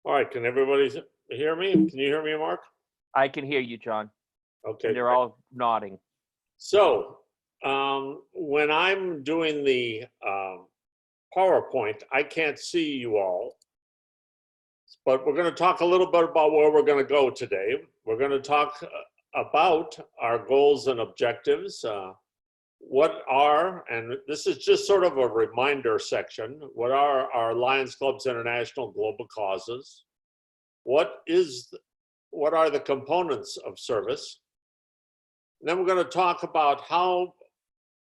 All right, can everybody hear me? Can you hear me, Mark? I can hear you, John, Okay, and they're great. all nodding. So, when I'm doing the PowerPoint, I can't see you all, but we're going to talk a little bit about where we're going to go today. We're going to talk about our goals and objectives. What are, and this is just sort of a reminder section, what are our Lions Clubs International global causes? What are the components of service? And then we're going to talk about how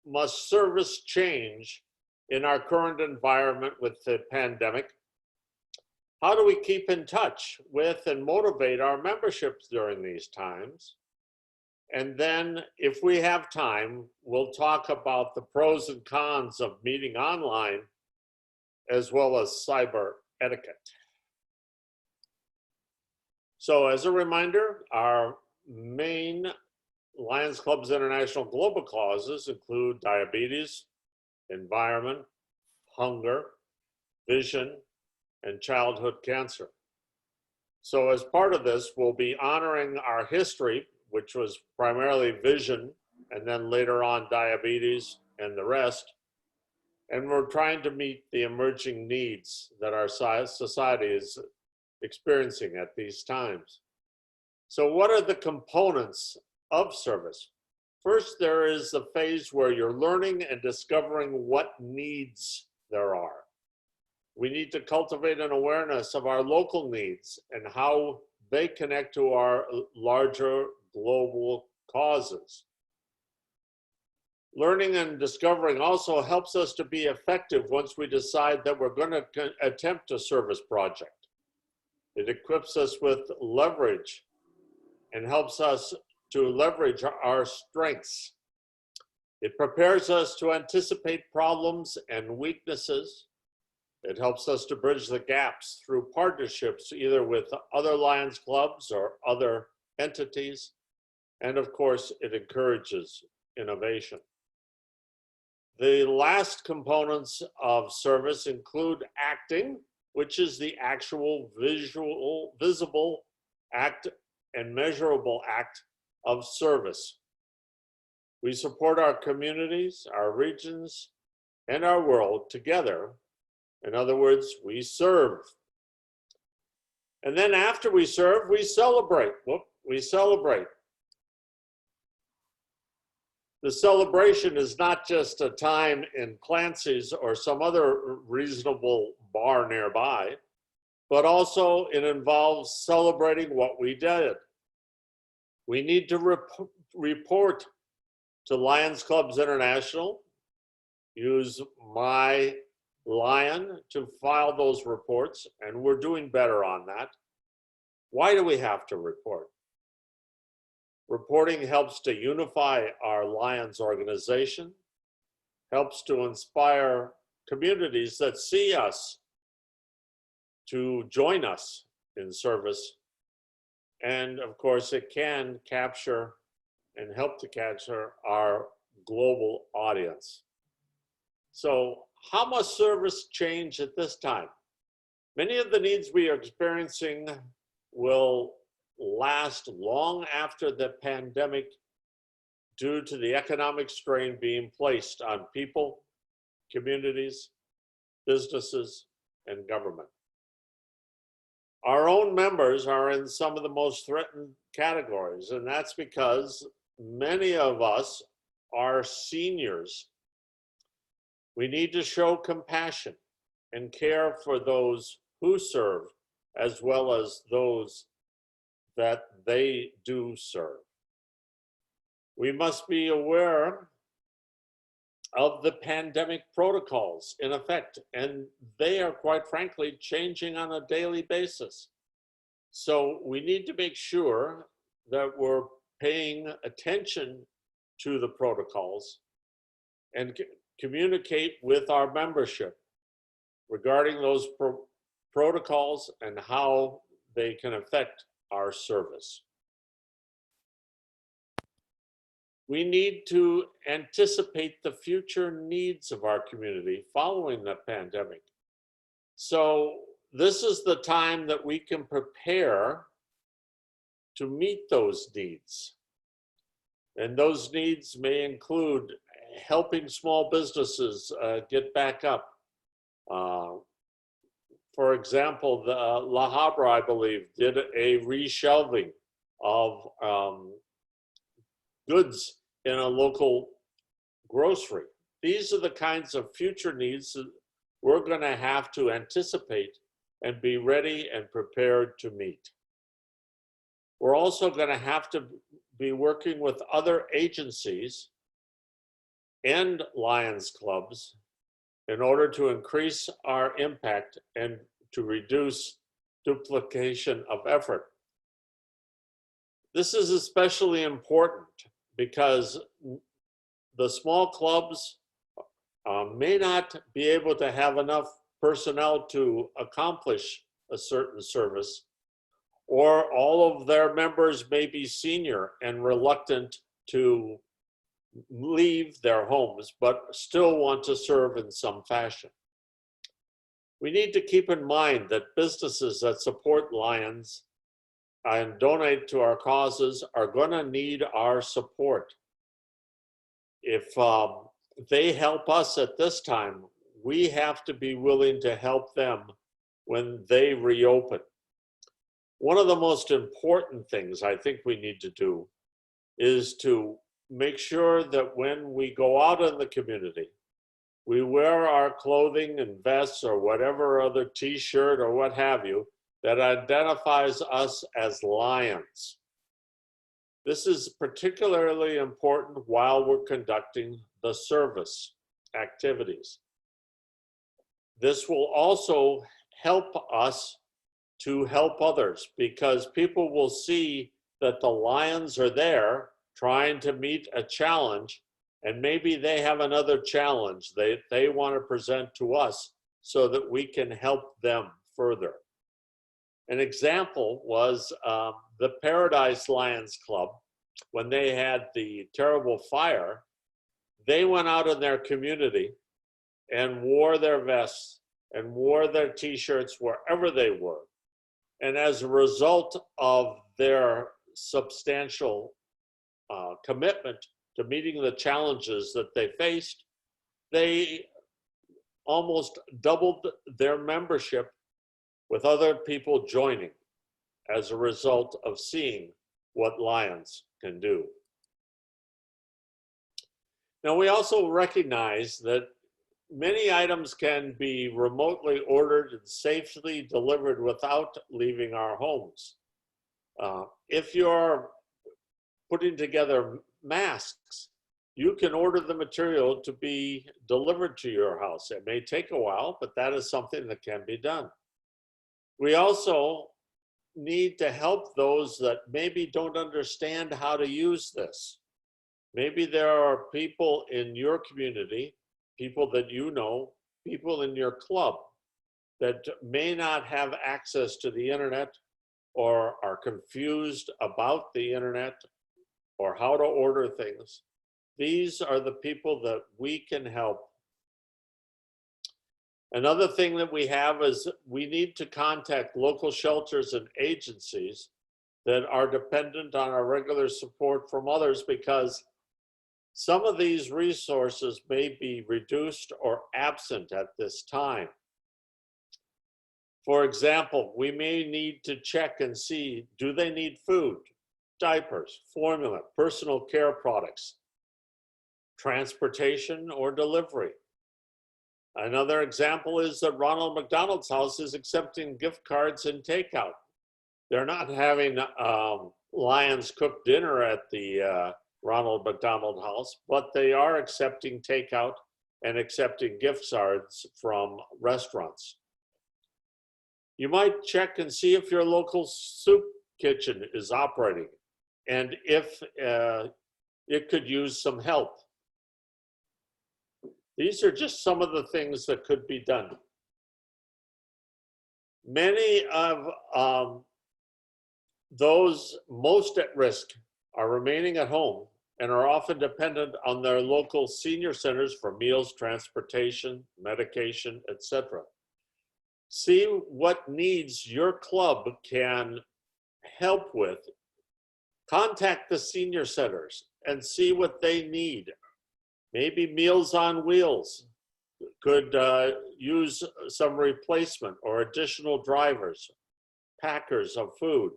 must service change in our current environment with the pandemic. How do we keep in touch with and motivate our memberships during these times? And then if we have time, we'll talk about the pros and cons of meeting online as well as cyber etiquette. So as a reminder, our main Lions Clubs International global causes include diabetes, environment, hunger, vision, and childhood cancer. So as part of this, we'll be honoring our history, which was primarily vision, and then later on diabetes and the rest. And we're trying to meet the emerging needs that our society is experiencing at these times. So what are the components of service? First, there is the phase where you're learning and discovering what needs there are. We need to cultivate an awareness of our local needs and how they connect to our larger global causes. Learning and discovering also helps us to be effective once we decide that we're going to attempt a service project. It equips us with leverage and helps us to leverage our strengths. It prepares us to anticipate problems and weaknesses. It helps us to bridge the gaps through partnerships, either with other Lions clubs or other entities. And of course, it encourages innovation. The last components of service include acting, which is the actual visible act and measurable act of service. We support our communities, our regions, and our world together. In other words, we serve. And then after we serve, we celebrate. We celebrate. The celebration is not just a time in Clancy's or some other reasonable bar nearby, but also it involves celebrating what we did. We need to report to Lions Clubs International, use My Lion to file those reports, and we're doing better on that. Why do we have to report? Reporting helps to unify our Lions organization, helps to inspire communities that see us to join us in service. And of course, it can capture and help to capture our global audience. So how must service change at this time? Many of the needs we are experiencing will last long after the pandemic due to the economic strain being placed on people, communities, businesses, and government. Our own members are in some of the most threatened categories, and that's because many of us are seniors. We need to show compassion and care for those who serve, as well as those that they do serve. We must be aware of the pandemic protocols in effect, and they are quite frankly changing on a daily basis. So we need to make sure that we're paying attention to the protocols and communicate with our membership regarding those protocols and how they can affect our service. We need to anticipate the future needs of our community following the pandemic. So this is the time that we can prepare to meet those needs. And those needs may include helping small businesses get back up. For example, the La Habra, I believe, did a reshelving of goods in a local grocery. These are the kinds of future needs that we're going to have to anticipate and be ready and prepared to meet. We're also going to have to be working with other agencies and Lions clubs in order to increase our impact and to reduce duplication of effort. This is especially important because the small clubs may not be able to have enough personnel to accomplish a certain service, or all of their members may be senior and reluctant to leave their homes, but still want to serve in some fashion. We need to keep in mind that businesses that support Lions and donate to our causes are going to need our support. If they help us at this time, we have to be willing to help them when they reopen. One of the most important things I think we need to do is to make sure that when we go out in the community, we wear our clothing and vests or whatever other t-shirt or what have you that identifies us as Lions. This is particularly important while we're conducting the service activities. This will also help us to help others because people will see that the Lions are there trying to meet a challenge, and maybe they have another challenge they want to present to us so that we can help them further. An example was the Paradise Lions Club. When they had the terrible fire, they went out in their community and wore their vests and wore their t-shirts wherever they were. And as a result of their substantial commitment to meeting the challenges that they faced, they almost doubled their membership with other people joining as a result of seeing what Lions can do. Now, we also recognize that many items can be remotely ordered and safely delivered without leaving our homes. If you're putting together masks, you can order the material to be delivered to your house. It may take a while, but that is something that can be done. We also need to help those that maybe don't understand how to use this. Maybe there are people in your community, people that you know, people in your club that may not have access to the internet or are confused about the internet or how to order things. These are the people that we can help. Another thing that we have is we need to contact local shelters and agencies that are dependent on our regular support from others, because some of these resources may be reduced or absent at this time. For example, we may need to check and see, do they need food, diapers, formula, personal care products, transportation, or delivery? Another example is that Ronald McDonald's House is accepting gift cards and takeout. They're not having Lions cooked dinner at the Ronald McDonald House, but they are accepting takeout and accepting gift cards from restaurants. You might check and see if your local soup kitchen is operating and if it could use some help. These are just some of the things that could be done. Many of those most at risk are remaining at home and are often dependent on their local senior centers for meals, transportation, medication, etc. See what needs your club can help with. Contact the senior centers and see what they need. Maybe Meals on Wheels could use some replacement or additional drivers, packers of food.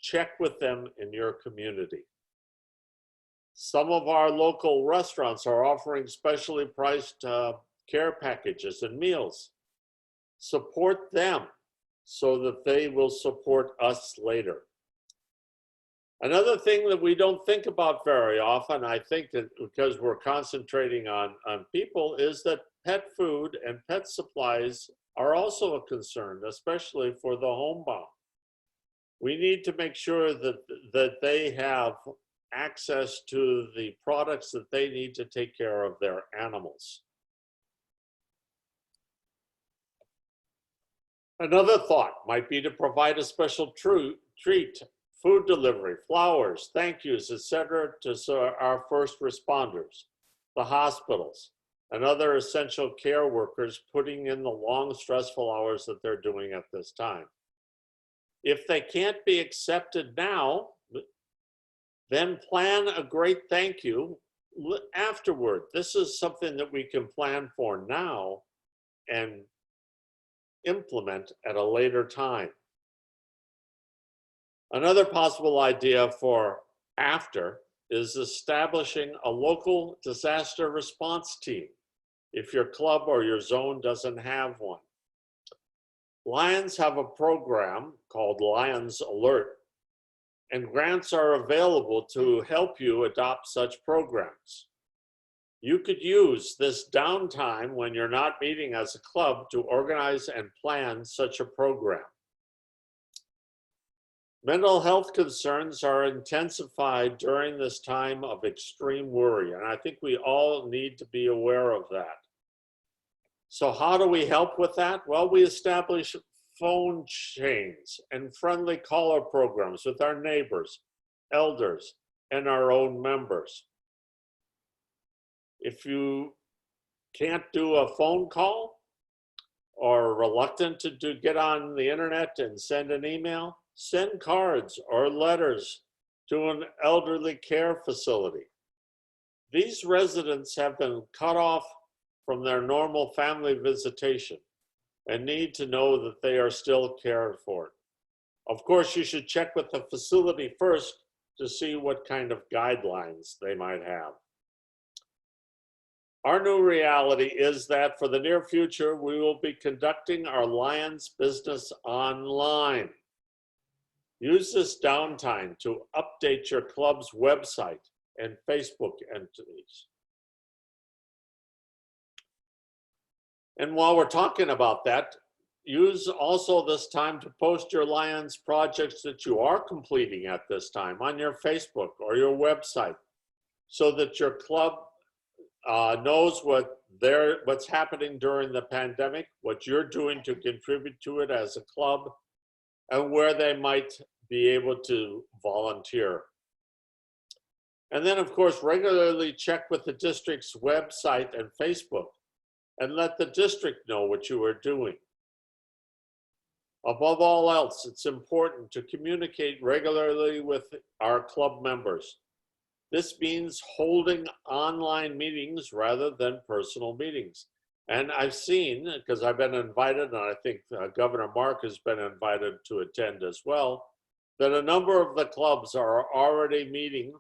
Check with them in your community. Some of our local restaurants are offering specially priced care packages and meals. Support them so that they will support us later. Another thing that we don't think about very often, I think that because we're concentrating on people, is that pet food and pet supplies are also a concern, especially for the homebound. We need to make sure that they have access to the products that they need to take care of their animals. Another thought might be to provide a special treat, food delivery, flowers, thank yous, etc., to our first responders, the hospitals, and other essential care workers putting in the long, stressful hours that they're doing at this time. If they can't be accepted now, then plan a great thank you afterward. This is something that we can plan for now and implement at a later time. Another possible idea for after is establishing a local disaster response team if your club or your zone doesn't have one. Lions have a program called Lions Alert, and grants are available to help you adopt such programs. You could use this downtime when you're not meeting as a club to organize and plan such a program. Mental health concerns are intensified during this time of extreme worry, and I think we all need to be aware of that. So how do we help with that? Well, we establish phone chains and friendly caller programs with our neighbors, elders, and our own members. If you can't do a phone call or reluctant to get on the internet and send an email, send cards or letters to an elderly care facility. These residents have been cut off from their normal family visitation and need to know that they are still cared for. Of course, you should check with the facility first to see what kind of guidelines they might have. Our new reality is that for the near future, we will be conducting our Lions business online. Use this downtime to update your club's website and Facebook entities. And while we're talking about that, use also this time to post your Lions projects that you are completing at this time on your Facebook or your website so that your club knows what's happening during the pandemic, what you're doing to contribute to it as a club, and where they might be able to volunteer. And then, of course, regularly check with the district's website and Facebook and let the district know what you are doing. Above all else, it's important to communicate regularly with our club members. This means holding online meetings rather than personal meetings. And I've seen, because I've been invited, and I think Governor Mark has been invited to attend as well, that a number of the clubs are already meeting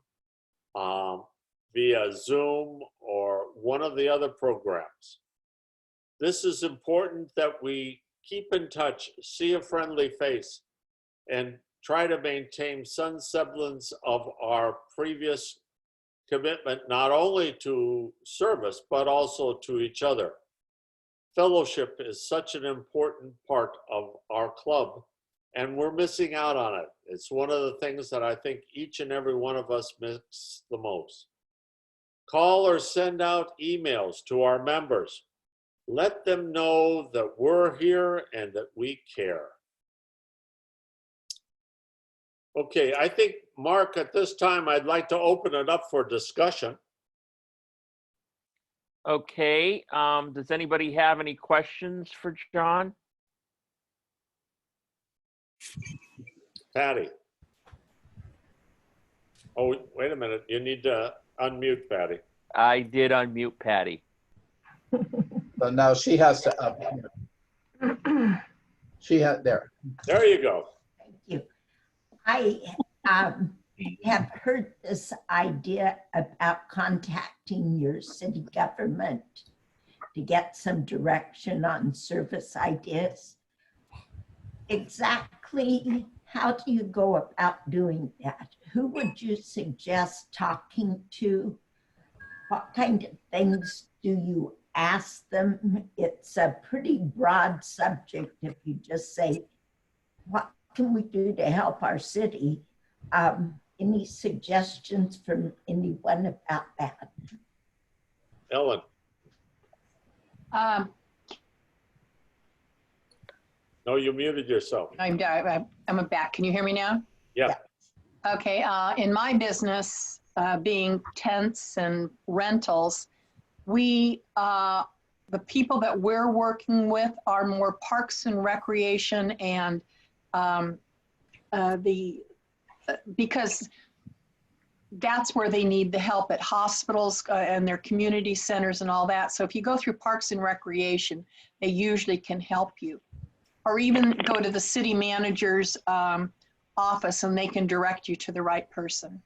via Zoom or one of the other programs. This is important that we keep in touch, see a friendly face, and try to maintain some semblance of our previous commitment, not only to service, but also to each other. Fellowship is such an important part of our club, and we're missing out on it. It's one of the things that I think each and every one of us miss the most. Call or send out emails to our members. Let them know that we're here and that we care. Okay, I think, Mark, at this time, I'd like to open it up for discussion. Okay, does anybody have any questions for John? Patty. Oh, wait a minute. You need to unmute Patty. I did unmute Patty. So now she has to she had there. There you go. Thank you. I have heard this idea about contacting your city government to get some direction on service ideas. Exactly how do you go about doing that? Who would you suggest talking to? What kind of things do you ask them? It's a pretty broad subject if you just say, what can we do to help our city? Any suggestions from anyone about that? Ellen. No, you muted yourself. I'm back. Can you hear me now? Yeah. Okay. In my business, being tents and rentals, the people that we're working with are more parks and recreation and because that's where they need the help at hospitals and their community centers and all that. So if you go through parks and recreation, they usually can help you. Or even go to the city manager's office and they can direct you to the right person.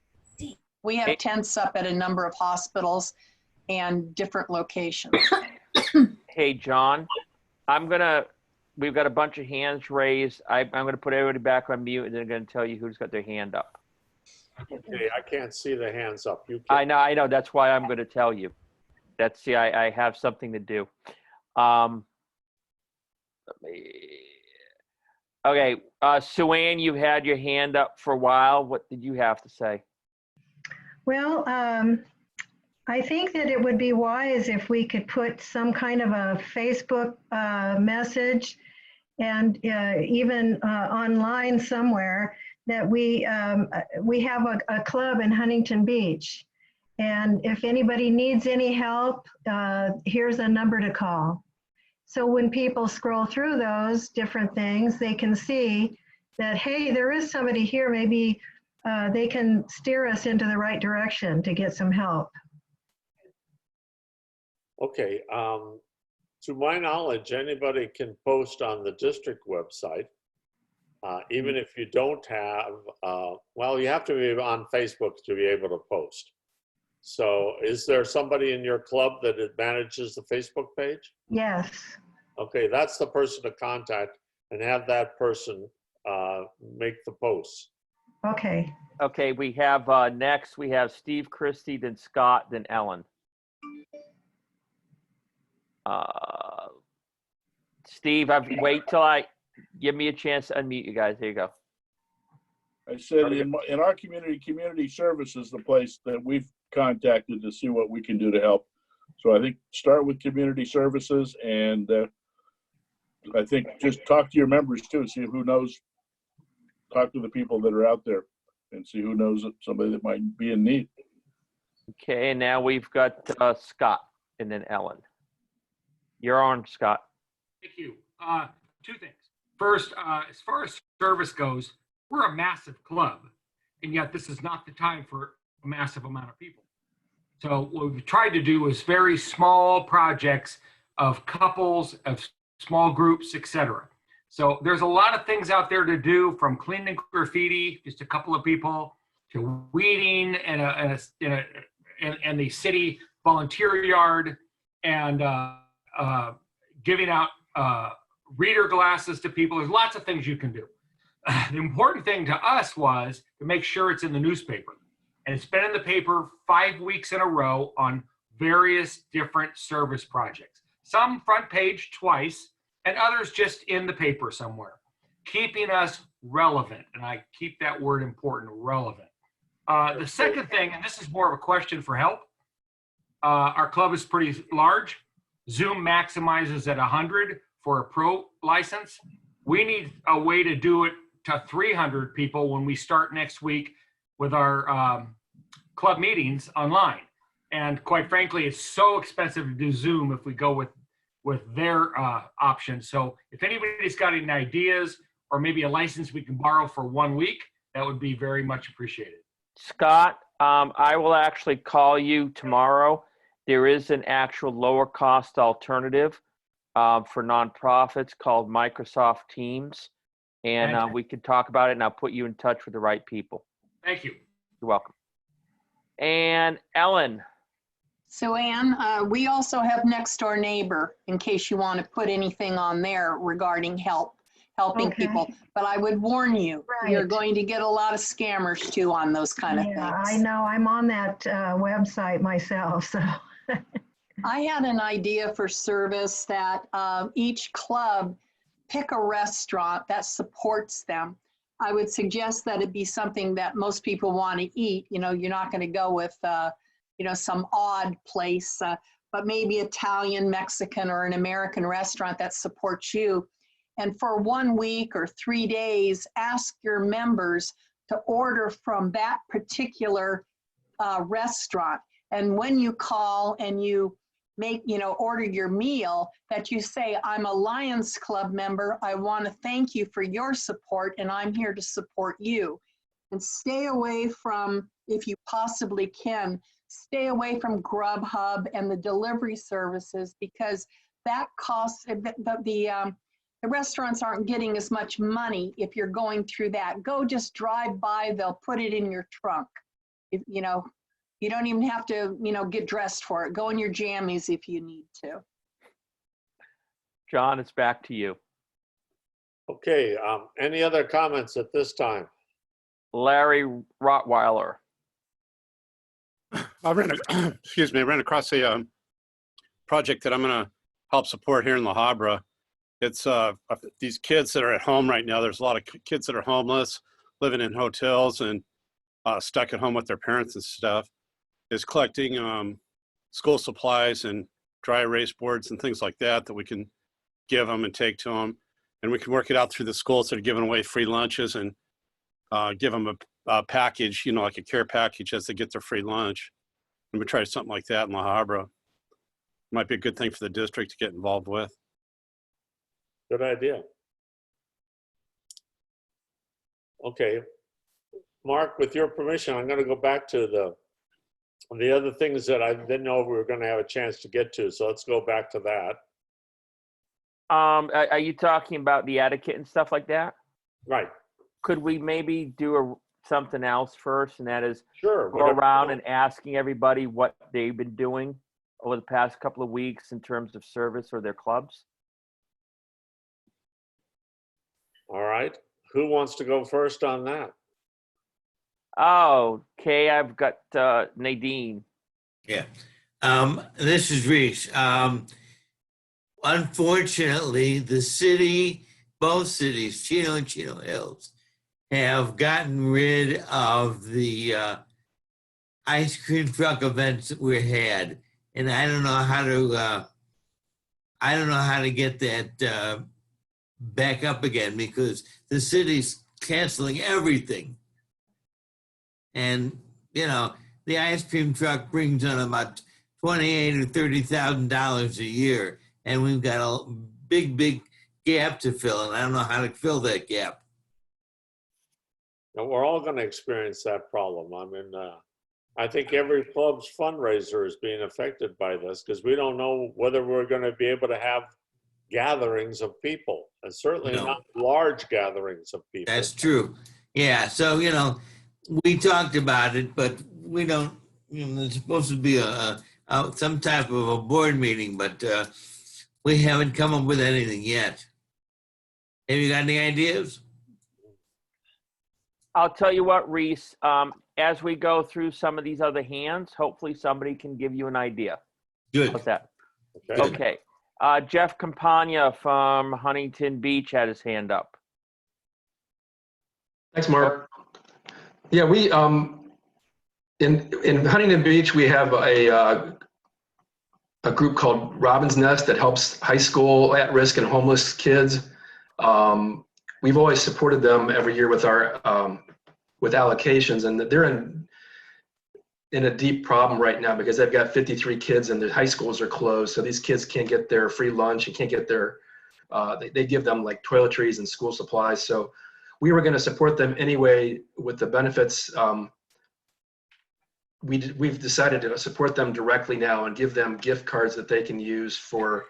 We have tents up at a number of hospitals and different locations. Hey, John, we've got a bunch of hands raised. I'm gonna put everybody back on mute and then I'm gonna tell you who's got their hand up. Okay, I can't see the hands up. You can. I know, that's why I'm gonna tell you. I have something to do. Okay, Sue-Ann, you've had your hand up for a while. What did you have to say? Well, I think that it would be wise if we could put some kind of a Facebook message and even online somewhere that we have a club in Huntington Beach. And if anybody needs any help, here's a number to call. So when people scroll through those different things, they can see that, hey, there is somebody here, maybe they can steer us into the right direction to get some help. Okay, to my knowledge, anybody can post on the district website. Even if you don't have, well, you have to be on Facebook to be able to post. So is there somebody in your club that manages the Facebook page? Yes. Okay, that's the person to contact and have that person make the posts. Okay. Okay, we have next, we have Steve Christie, then Scott, then Ellen. Steve, wait till give me a chance to unmute you guys. There you go. I said in our community service is the place that we've contacted to see what we can do to help. So I think start with community services, and I think just talk to your members too, see who knows, talk to the people that are out there and see who knows somebody that might be in need. Okay, and now we've got Scott and then Ellen. You're on, Scott. Thank you. Two things. First, as far as service goes, we're a massive club, and yet this is not the time for a massive amount of people. So what we've tried to do is very small projects of couples, of small groups, etc. So there's a lot of things out there to do, from cleaning graffiti, just a couple of people, to weeding in the city volunteer yard, and giving out reader glasses to people. There's lots of things you can do. The important thing to us was to make sure it's in the newspaper. And it's been in the paper 5 weeks in a row on various different service projects. Some front page twice, and others just in the paper somewhere, keeping us relevant. And I keep that word important, relevant. The second thing, and this is more of a question for help, our club is pretty large. Zoom maximizes at 100 for a pro license. We need a way to do it to 300 people when we start next week with our club meetings online. And quite frankly, it's so expensive to do Zoom if we go with their options. So if anybody's got any ideas or maybe a license we can borrow for 1 week, that would be very much appreciated. Scott, I will actually call you tomorrow. There is an actual lower cost alternative for nonprofits called Microsoft Teams. And Thank you. we could talk about it, and I'll put you in touch with the right people. Thank you. You're welcome. And Ellen, So Ann, we also have Next Door Neighbor in case you want to put anything on there regarding helping Okay. people. But I would warn you, you're Right. going to get a lot of scammers too on those kind of Yeah, I things. know. I'm on that website myself, so. I had an idea for service that each club pick a restaurant that supports them. I would suggest that it be something that most people want to eat. You know, you're not going to go with, some odd place, but maybe Italian, Mexican, or an American restaurant that supports you. And for 1 week or 3 days, ask your members to order from that particular restaurant. And when you call and you order your meal, that you say, I'm a Lions Club member. I want to thank you for your support, and I'm here to support you. And stay away from, if you possibly can, stay away from Grubhub and the delivery services, because that costs, the restaurants aren't getting as much money if you're going through that. Go just drive by, they'll put it in your trunk. You don't even have to, get dressed for it. Go in your jammies if you need to. John, it's back to you. Okay, any other comments at this time? Larry Rottweiler. I ran across a project that I'm going to help support here in La Habra. It's these kids that are at home right now. There's a lot of kids that are homeless, living in hotels and stuck at home with their parents and stuff. Is collecting school supplies and dry erase boards and things like that we can give them and take to them. And we can work it out through the schools that are giving away free lunches and give them a package, like a care package as they get their free lunch. And we try something like that in La Habra. Might be a good thing for the district to get involved with. Good idea. Okay. Mark, with your permission, I'm going to go back to the other things that I didn't know we were going to have a chance to get to. So let's go back to that. Are you talking about the etiquette and stuff like that? Right. Could we maybe do something else first, and that is Sure. go around and asking everybody what they've been doing over the past couple of weeks in terms of service or their clubs? All right. Who wants to go first on that? Oh, okay. I've got Nadine. Yeah. This is Reese. Unfortunately, the city, both cities, Chino and Chino Hills, have gotten rid of the ice cream truck events that we had. And I don't know how to get that back up again, because the city's canceling everything. And, the ice cream truck brings in about $28,000 or $30,000 a year. And we've got a big gap to fill. And I don't know how to fill that gap. Now, we're all going to experience that problem. I mean, I think every club's fundraiser is being affected by this, because we don't know whether we're going to be able to have gatherings of people, and certainly No. not large gatherings of people. That's true. Yeah. So, we talked about it, but we don't, it's supposed to be some type of a board meeting, but we haven't come up with anything yet. Have you got any ideas? I'll tell you what, Reese, as we go through some of these other hands, hopefully somebody can give you an idea. Good. How's that? Okay. Okay. Jeff Campagna from Huntington Beach had his hand up. Thanks, Mark. Yeah, we in Huntington Beach, we have a group called Robin's Nest that helps high school at-risk and homeless kids. We've always supported them every year with our with allocations, and they're in a deep problem right now because they've got 53 kids and the high schools are closed, so these kids can't get their free lunch and can't get their They give them like toiletries and school supplies. So we were going to support them anyway with the benefits. We've decided to support them directly now and give them gift cards that they can use for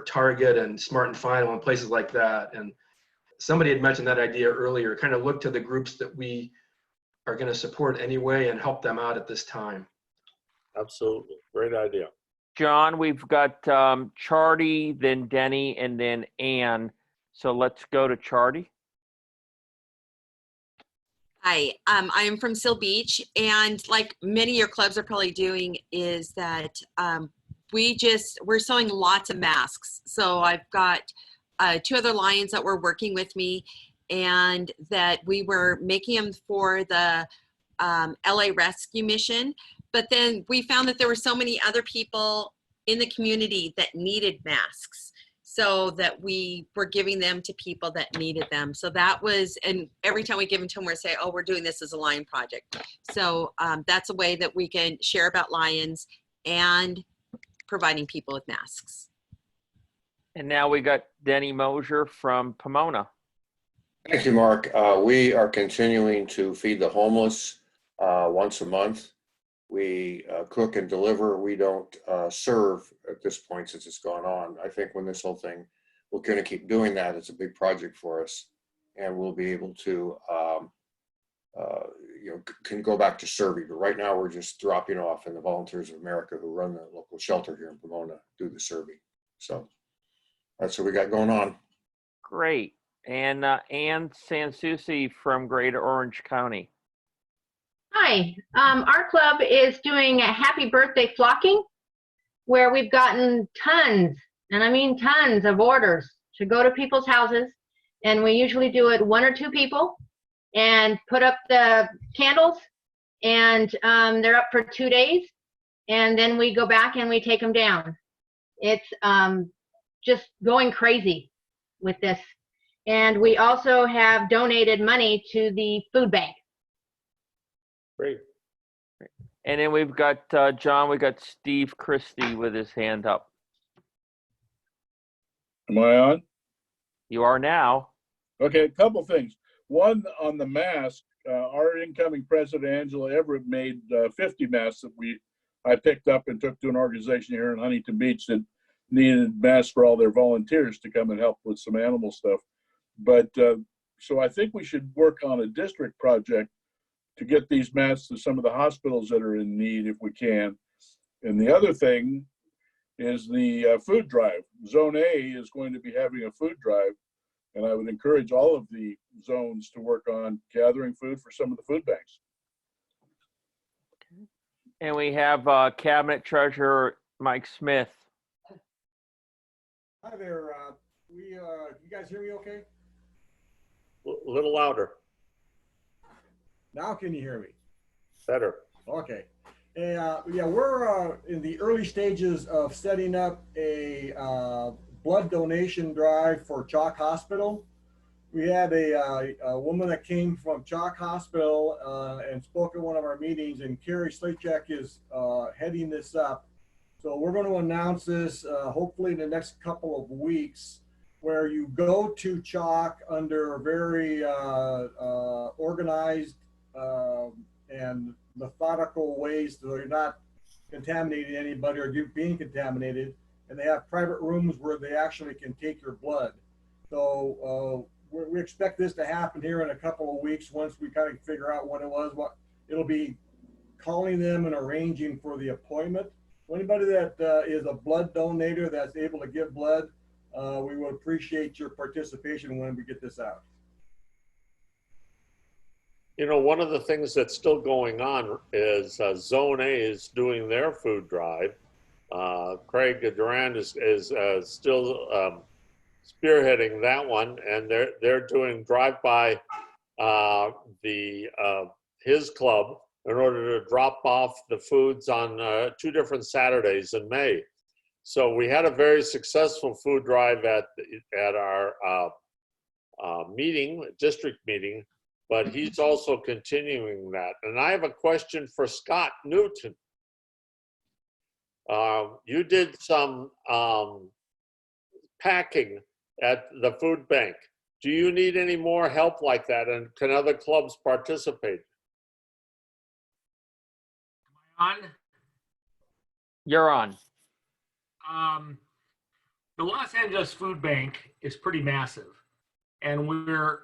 Target and Smart and Final and places like that. And somebody had mentioned that idea earlier, kind of look to the groups that we are going to support anyway and help them out at this time. Absolutely. Great idea. John, we've got Chardy, then Denny, and then Ann. So let's go to Chardy. Hi, I am from Seal Beach, and like many of your clubs are probably doing is that we're sewing lots of masks. So I've got 2 other Lions that were working with me, and that we were making them for the LA Rescue Mission. But then we found that there were so many other people in the community that needed masks, so that we were giving them to people that needed them. So that was, and every time we give them to them, we're saying, oh, we're doing this as a Lion project. So that's a way that we can share about Lions and providing people with masks. And now we got Denny Mosier from Pomona. Thank you, Mark. We are continuing to feed the homeless once a month. We cook and deliver. We don't serve at this point since it's gone on. I think when this whole thing, we're going to keep doing that. It's a big project for us, and we'll be able to, can go back to serving. But right now, we're just dropping off, and the Volunteers of America, who run the local shelter here in Pomona, do the serving. So that's what we got going on. Great. And Ann Sansucci from Greater Orange County. Hi, our club is doing a happy birthday flocking where we've gotten tons, and I mean tons of orders to go to people's houses. And we usually do it 1 or 2 people and put up the candles, and they're up for 2 days. And then we go back and we take them down. It's just going crazy with this. And we also have donated money to the food bank. Great. And then we've got, John, we got Steve Christie with his hand up. Am I on? You are now. Okay, a couple things. One, on the mask, our incoming president, Angela Everett, made 50 masks that I picked up and took to an organization here in Huntington Beach that needed masks for all their volunteers to come and help with some animal stuff. But so I think we should work on a district project to get these masks to some of the hospitals that are in need if we can. And the other thing is the food drive. Zone A is going to be having a food drive, and I would encourage all of the zones to work on gathering food for some of the food banks. And we have Cabinet Treasurer Mike Smith. Hi there. You guys hear me okay? A little louder. Now can you hear me? Better. Okay. Yeah, we're in the early stages of setting up a blood donation drive for Chalk Hospital. We had a woman that came from Chalk Hospital and spoke at one of our meetings, and Carrie Slaychek is heading this up. So we're going to announce this hopefully in the next couple of weeks, where you go to Chalk under very organized and methodical ways, so you're not contaminating anybody or being contaminated. And they have private rooms where they actually can take your blood. So we expect this to happen here in a couple of weeks once we kind of figure out what it was. It'll be calling them and arranging for the appointment. Anybody that is a blood donator that's able to give blood, we would appreciate your participation when we get this out. You know, one of the things that's still going on is Zone A is doing their food drive. Craig Durand is still spearheading that one, and they're doing drive-by his club in order to drop off the foods on 2 different Saturdays in May. So we had a very successful food drive at our district meeting, but he's also continuing that. And I have a question for Scott Newton. You did some packing at the food bank. Do you need any more help like that, and can other clubs participate? On. You're on. The Los Angeles Food Bank is pretty massive, and we're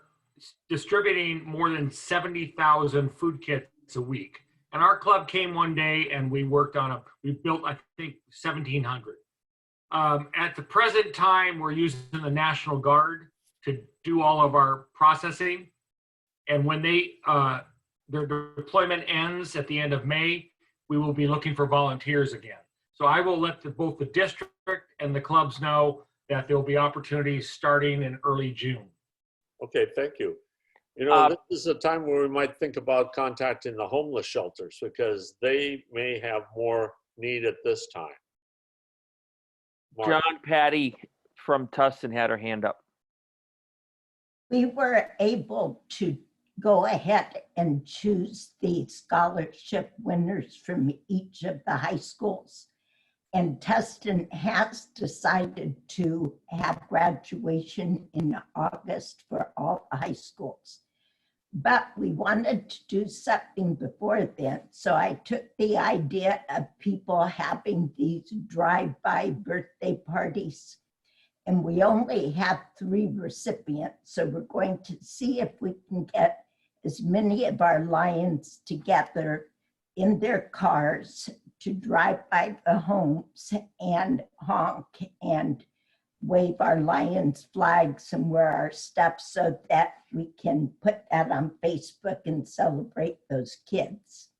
distributing more than 70,000 food kits a week. And our club came one day and we worked on we built, I think, 1,700. At the present time, we're using the National Guard to do all of our processing. And when their deployment ends at the end of May, we will be looking for volunteers again. So I will let both the district and the clubs know that there will be opportunities starting in early June. Okay, thank you. You know, this is a time where we might think about contacting the homeless shelters because they may have more need at this time. Mark. John Patty from Tustin had her hand up. We were able to go ahead and choose the scholarship winners from each of the high schools. And Tustin has decided to have graduation in August for all the high schools. But we wanted to do something before then. So I took the idea of people having these drive-by birthday parties. And we only have 3 recipients. So we're going to see if we can get as many of our Lions together in their cars to drive by the homes and honk and wave our Lions flags and wear our stuff so that we can put that on Facebook and celebrate those kids.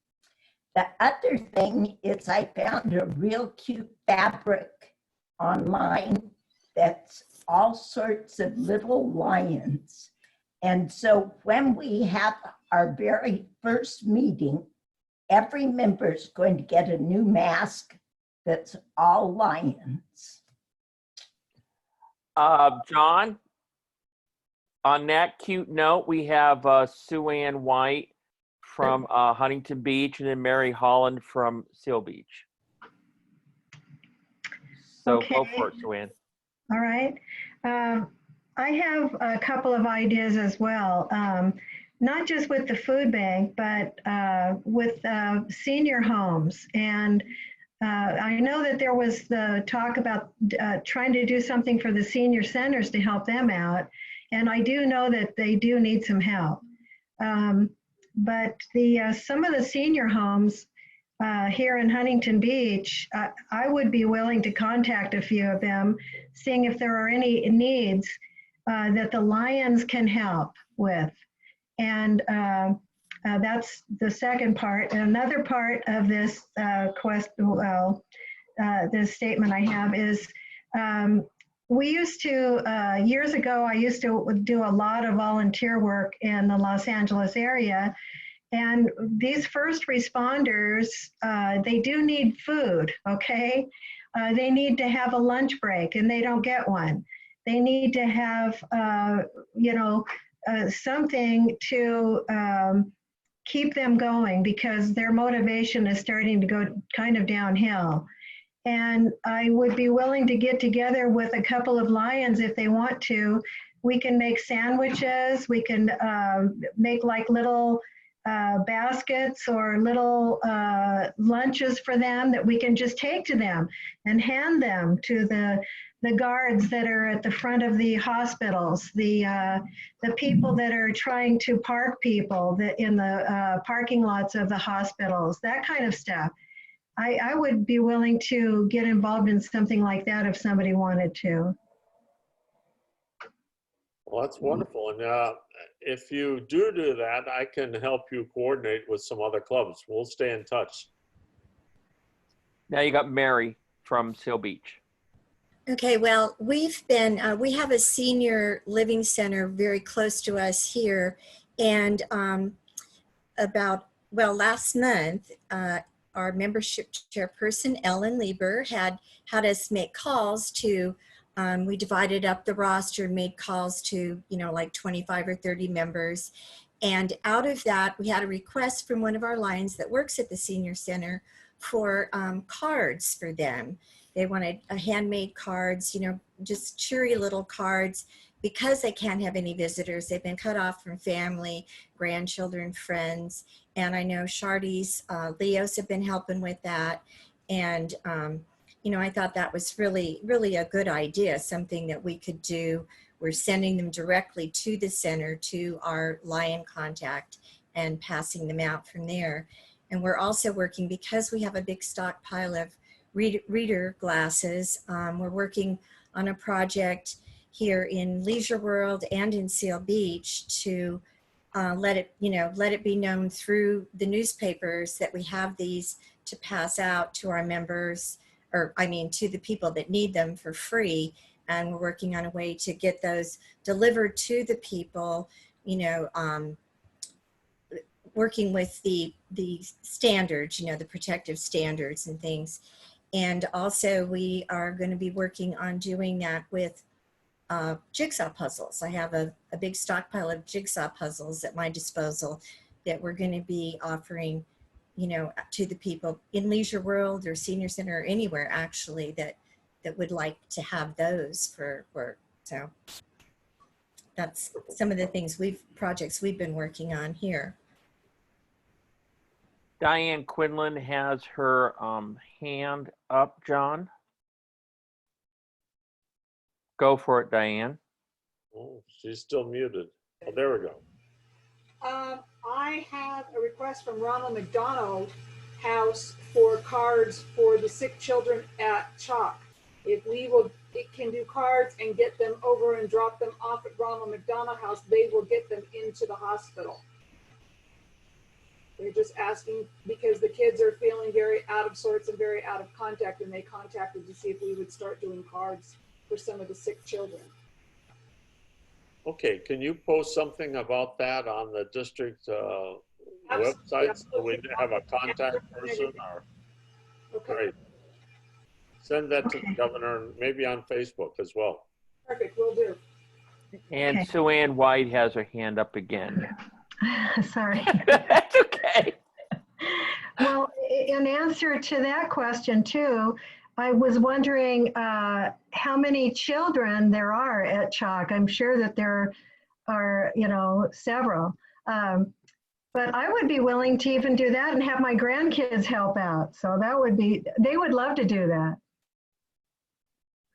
The other thing is I found a real cute fabric online that's all sorts of little lions. And so when we have our very first meeting, every member is going to get a new mask that's all lions. John, on that cute note, we have Sue Ann White from Huntington Beach and then Mary Holland from Seal Beach. So Okay. go for it, Sue Ann. All right. I have a couple of ideas as well, not just with the food bank, but with senior homes. And I know that there was the talk about trying to do something for the senior centers to help them out. And I do know that they do need some help. But some of the senior homes here in Huntington Beach, I would be willing to contact a few of them, seeing if there are any needs that the Lions can help with. And that's the second part. And another part of this this statement I have is we used to, years ago, I used to do a lot of volunteer work in the Los Angeles area. And these first responders, they do need food, okay? They need to have a lunch break and they don't get one. They need to have, something to keep them going because their motivation is starting to go kind of downhill. And I would be willing to get together with a couple of Lions if they want to. We can make sandwiches, we can make like little baskets or little lunches for them that we can just take to them and hand them to the guards that are at the front of the hospitals, the people that are trying to park people in the parking lots of the hospitals, that kind of stuff. I would be willing to get involved in something like that if somebody wanted to. Well, that's wonderful. And if you do that, I can help you coordinate with some other clubs. We'll stay in touch. Now you got Mary from Seal Beach. Okay, well, we have a senior living center very close to us here. And last month, our membership chairperson, Ellen Lieber, had us make calls to, we divided up the roster and made calls to, like 25 or 30 members. And out of that, we had a request from one of our Lions that works at the senior center for cards for them. They wanted handmade cards, you know, just cheery little cards. Because they can't have any visitors, they've been cut off from family, grandchildren, friends. And I know Shardy's Leos have been helping with that. And, you know, I thought that was really, really a good idea, something that we could do. We're sending them directly to the center, to our Lion contact, and passing them out from there. And we're also working, because we have a big stockpile of reader glasses, we're working on a project here in Leisure World and in Seal Beach to let it be known through the newspapers that we have these to pass out to our members, or I mean to the people that need them for free. And we're working on a way to get those delivered to the people, you know, working with the standards, you know, the protective standards and things. And also we are going to be working on doing that with jigsaw puzzles. I have a big stockpile of jigsaw puzzles at my disposal that we're going to be offering, you know, to the people in Leisure World or Senior Center or anywhere actually that would like to have those for work. So that's some of the things projects we've been working on here. Diane Quinlan has her hand up, John. Go for it, Diane. Oh, she's still muted. Oh, there we go. I have a request from Ronald McDonald House for cards for the sick children at Chalk. If it can do cards and get them over and drop them off at Ronald McDonald House, they will get them into the hospital. They're just asking because the kids are feeling very out of sorts and very out of contact, and they contacted to see if we would start doing cards for some of the sick children. Okay, can you post something about that on the district website so we have a contact person? Or okay. Great. Send that to the governor and maybe on Facebook as well. Perfect, will do. And Okay. Sue Ann White has her hand up again. Sorry. That's okay. Well, in answer to that question too, I was wondering how many children there are at Chalk. I'm sure that there are, you know, several. But I would be willing to even do that and have my grandkids help out. So that would be, they would love to do that.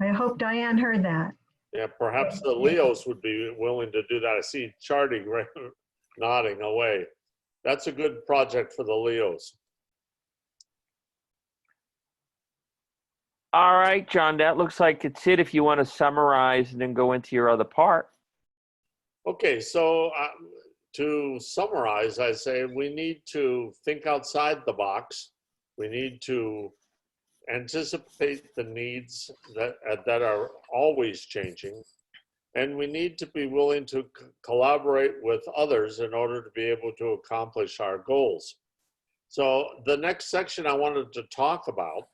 I hope Diane heard that. Yeah, perhaps the Leos would be willing to do that. I see Charlie nodding away. That's a good project for the Leos. All right, John, that looks like it's it. If you want to summarize and then go into your other part. Okay, so to summarize, I say we need to think outside the box. We need to anticipate the needs that are always changing. And we need to be willing to collaborate with others in order to be able to accomplish our goals. So the next section I wanted to talk about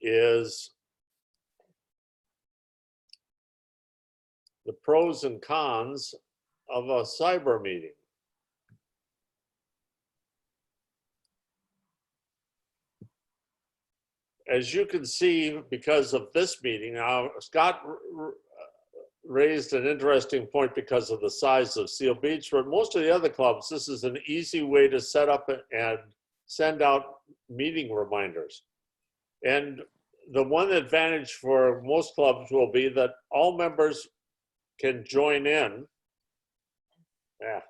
is the pros and cons of a cyber meeting. As you can see, because of this meeting, Scott raised an interesting point because of the size of Seal Beach. For most of the other clubs, this is an easy way to set up and send out meeting reminders. And the one advantage for most clubs will be that all members can join in. Yeah.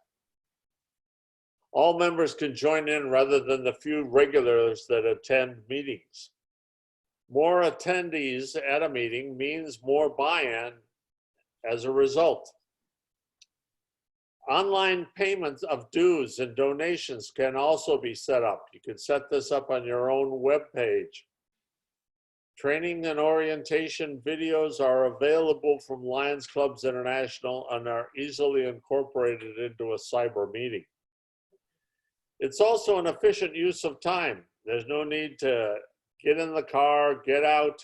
All members can join in rather than the few regulars that attend meetings. More attendees at a meeting means more buy-in as a result. Online payments of dues and donations can also be set up. You can set this up on your own web page. Training and orientation videos are available from Lions Clubs International and are easily incorporated into a cyber meeting. It's also an efficient use of time. There's no need to get in the car, get out,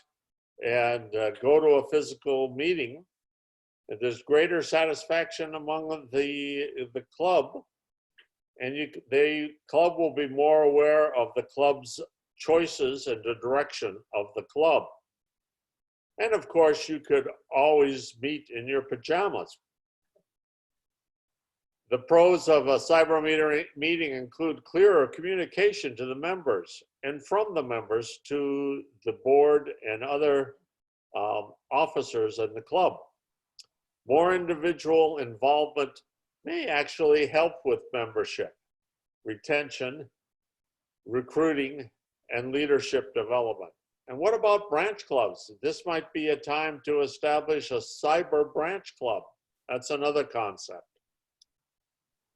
and go to a physical meeting. And there's greater satisfaction among the club, and the club will be more aware of the club's choices and the direction of the club. And of course, you could always meet in your pajamas. The pros of a cyber meeting include clearer communication to the members and from the members to the board and other officers in the club. More individual involvement may actually help with membership, retention, recruiting, and leadership development. And what about branch clubs? This might be a time to establish a cyber branch club. That's another concept.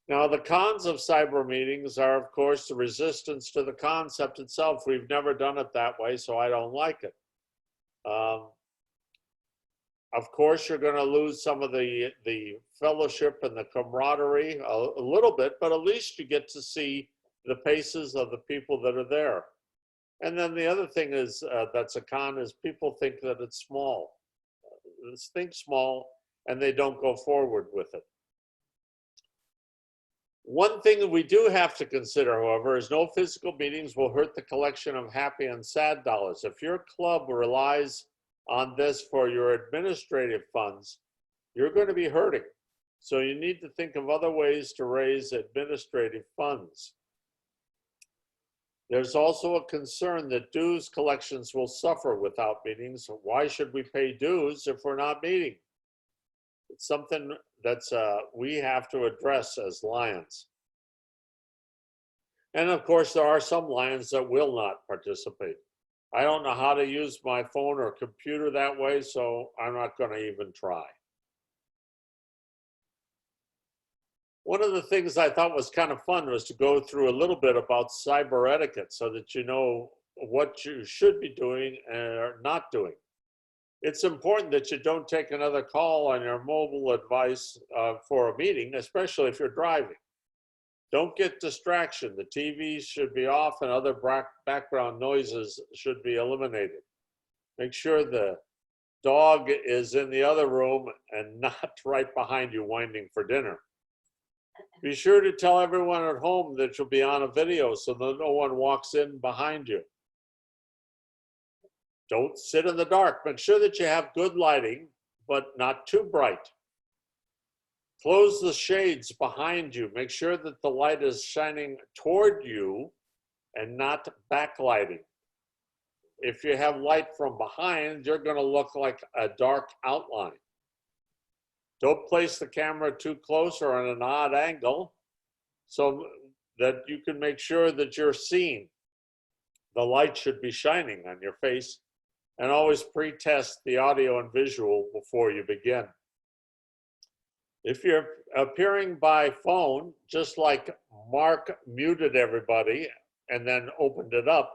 Now, the cons of cyber meetings are, of course, the resistance to the concept itself. We've never done it that way, so I don't like it. Of course, you're going to lose some of the fellowship and the camaraderie a little bit, but at least you get to see the faces of the people that are there. And then the other thing is that's a con is people think that it's small. Think small, and they don't go forward with it. One thing that we do have to consider, however, is no physical meetings will hurt the collection of happy and sad dollars. If your club relies on this for your administrative funds, you're going to be hurting. So you need to think of other ways to raise administrative funds. There's also a concern that dues collections will suffer without meetings. Why should we pay dues if we're not meeting? It's something that's we have to address as Lions. And of course, there are some Lions that will not participate. I don't know how to use my phone or computer that way, so I'm not going to even try. One of the things I thought was kind of fun was to go through a little bit about cyber etiquette so that you know what you should be doing or not doing. It's important that you don't take another call on your mobile device for a meeting, especially if you're driving. Don't get distraction. The TV should be off and other background noises should be eliminated. Make sure the dog is in the other room and not right behind you winding for dinner. Be sure to tell everyone at home that you'll be on a video so that no one walks in behind you. Don't sit in the dark. Make sure that you have good lighting, but not too bright. Close the shades behind you. Make sure that the light is shining toward you and not backlighting. If you have light from behind, you're going to look like a dark outline. Don't place the camera too close or on an odd angle so that you can make sure that you're seen. The light should be shining on your face, and always pre-test the audio and visual before you begin. If you're appearing by phone, just like Mark muted everybody and then opened it up,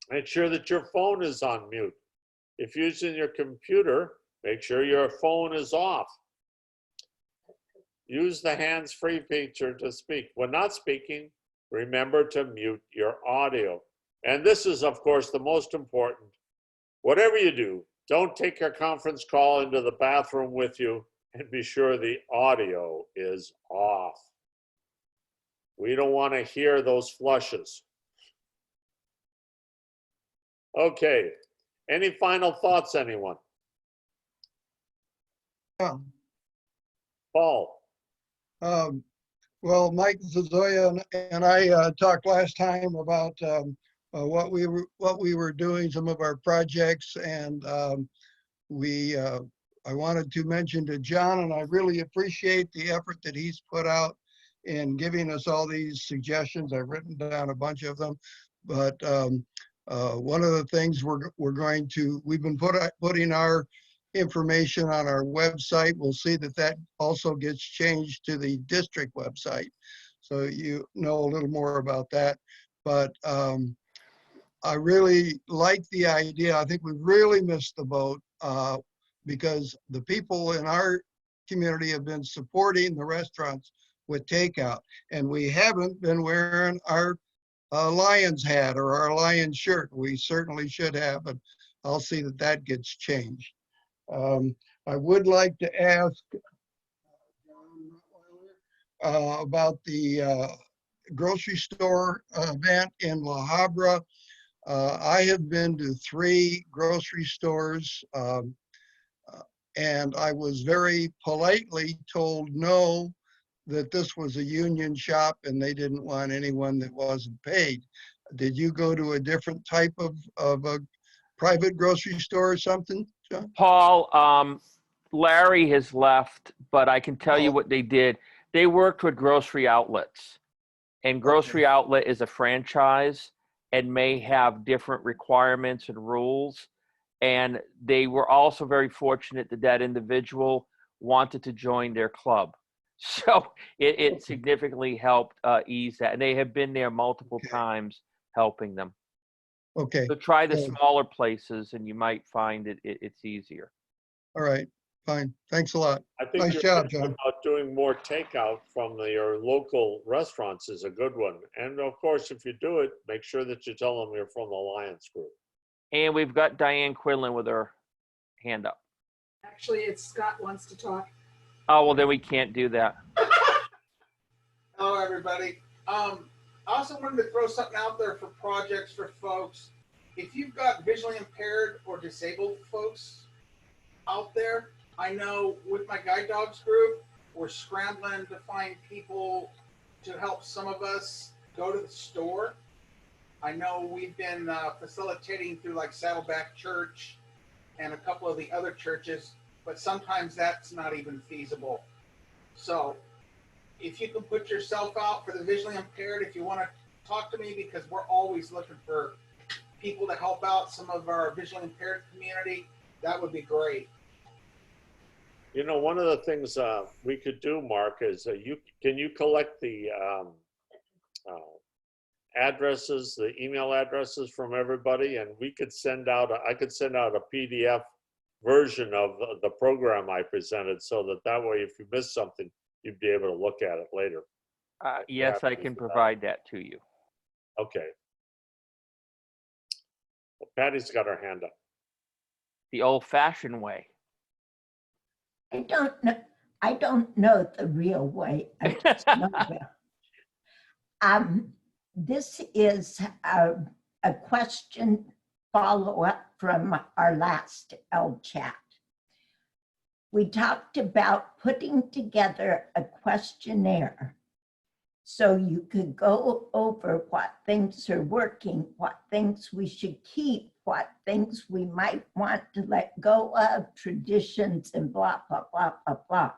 make sure that your phone is on mute. If using your computer, make sure your phone is off. Use the hands-free feature to speak. When not speaking, remember to mute your audio. And this is, of course, the most important. Whatever you do, don't take your conference call into the bathroom with you, and be sure the audio is off. We don't want to hear those flushes. Okay, any final thoughts, anyone? Yeah. Paul. Well, Mike Zazoya and I talked last time about what we were doing, some of our projects, and I wanted to mention to John, and I really appreciate the effort that he's put out in giving us all these suggestions. I've written down a bunch of them, but one of the things we've been putting our information on our website. We'll see that also gets changed to the district website, so you know a little more about that. But I really like the idea. I think we really missed the boat because the people in our community have been supporting the restaurants with takeout, and we haven't been wearing our Lions hat or our Lions shirt. We certainly should have, and I'll see that gets changed. I would like to ask about the grocery store event in La Habra. I have been to 3 grocery stores, and I was very politely told no, that this was a union shop and they didn't want anyone that wasn't paid. Did you go to a different type of a private grocery store or something, John? Paul, Larry has left, but I can tell you what they did. They worked with Grocery Outlets, and Grocery Outlet is a franchise and may have different requirements and rules. And they were also very fortunate that that individual wanted to join their club. So it significantly helped ease that. And they have been there multiple times helping them. Okay. So try the Good. smaller places and you might find it's easier. All right, fine. Thanks a lot. I think Nice your job, tip John. about doing more takeout from your local restaurants is a good one. And of course, if you do it, make sure that you tell them you're from the Lions Group. And we've got Diane Quinlan with her hand up. Actually, it's Scott wants to talk. Oh, well, then we can't do that. Hello, everybody. I also wanted to throw something out there for projects for folks. If you've got visually impaired or disabled folks out there, I know with my guide dogs group, we're scrambling to find people to help some of us go to the store. I know we've been facilitating through like Saddleback Church and a couple of the other churches, but sometimes that's not even feasible. So if you can put yourself out for the visually impaired, if you want to talk to me, because we're always looking for people to help out some of our visually impaired community, that would be great. You know, one of the things we could do, Mark, is can you collect the addresses, the email addresses from everybody, and we could send out, I could send out a PDF version of the program I presented, so that way if you miss something, you'd be able to look at it later. Yes, I can provide that to you. Okay. Well, Patty's got her hand up. The old-fashioned way. I don't know the real way. I just know that. This is a question follow-up from our last LChat. We talked about putting together a questionnaire so you could go over what things are working, what things we should keep, what things we might want to let go of, traditions, and blah, blah, blah, blah, blah.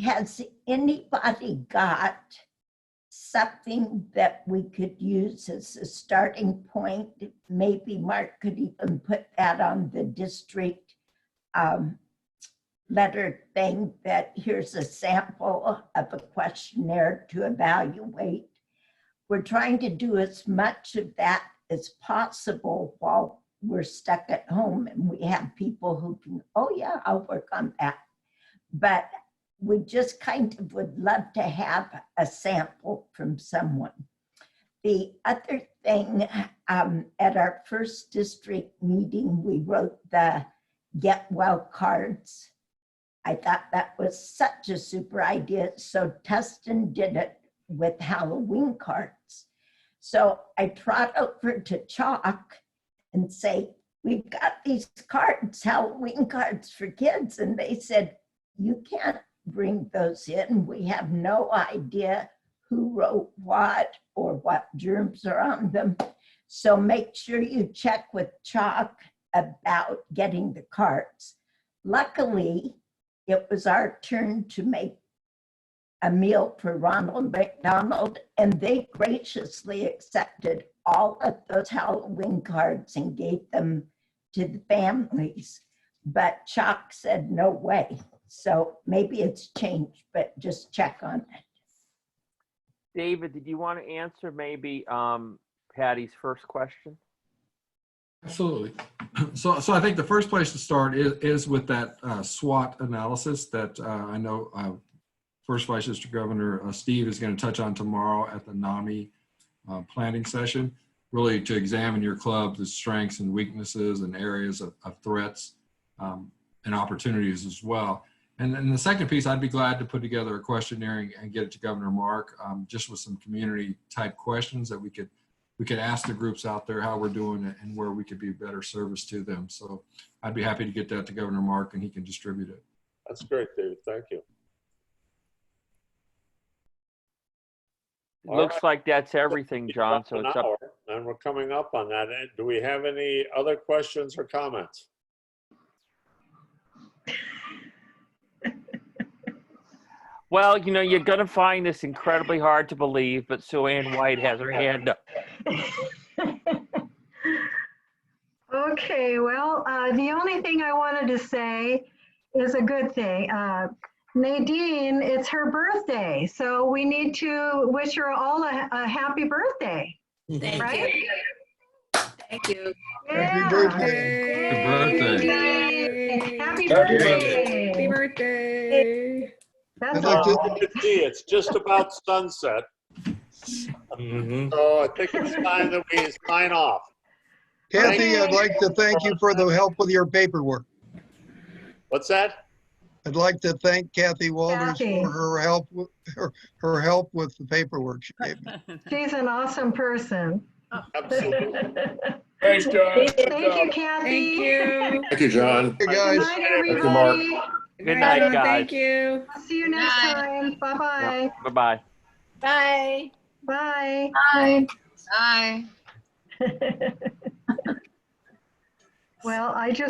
Has anybody got something that we could use as a starting point? Maybe Mark could even put that on the district letter thing, that here's a sample of a questionnaire to evaluate. We're trying to do as much of that as possible while we're stuck at home and we have people who can, oh yeah, I'll work on that. But we just kind of would love to have a sample from someone. The other thing, at our first district meeting, we wrote the Get Well cards. I thought that was such a super idea. So Tustin did it with Halloween cards. So I trot over to Chalk and say, we've got these cards, Halloween cards for kids. And they said, you can't bring those in. We have no idea who wrote what or what germs are on them. So make sure you check with Chalk about getting the cards. Luckily, it was our turn to make a meal for Ronald McDonald, and they graciously accepted all of those Halloween cards and gave them to the families. But Chalk said no way. So maybe it's changed, but just check on it. David, did you want to answer maybe Patty's first question? Absolutely. So I think the first place to start is with that SWOT analysis that I know First Vice District Governor Steve is going to touch on tomorrow at the NAMI planning session, really to examine your club's strengths and weaknesses and areas of threats and opportunities as well. And then the second piece, I'd be glad to put together a questionnaire and get it to Governor Mark, just with some community type questions that we could we could ask the groups out there how we're doing it and where we could be better service to them. So I'd be happy to get that to Governor Mark and he can distribute it. That's great, David. Thank you. All Looks right. like that's everything, John. So An it's up. hour, and we're coming up on that. And do we have any other questions or comments? Well, you know, you're going to find this incredibly hard to believe, but Sue Ann White has her hand up. Okay, well, the only thing I wanted to say is a good thing. Nadine, it's her birthday, so we need to wish her all a happy birthday. Thank right? you. Thank you. Yeah. birthday. Happy Happy birthday. Happy birthday. That's I'd like to- all. You can see it's just about sunset. Mhm. So I think it's time that we sign off. Kathy, I'd like to thank you for the help with your paperwork. What's that? I'd like to thank Kathy Walters Kathy. for her help, her help with the paperwork she gave me. She's an awesome person. Absolutely. Thanks, John. Thank you, Kathy. Thank you. Thank you, John. Hey, Good guys. night, Thank you, Mark. everybody. Good night, John. guys. Thank you. I'll see you next time. Bye-bye. Bye-bye. Bye. Bye. Bye. Well, I just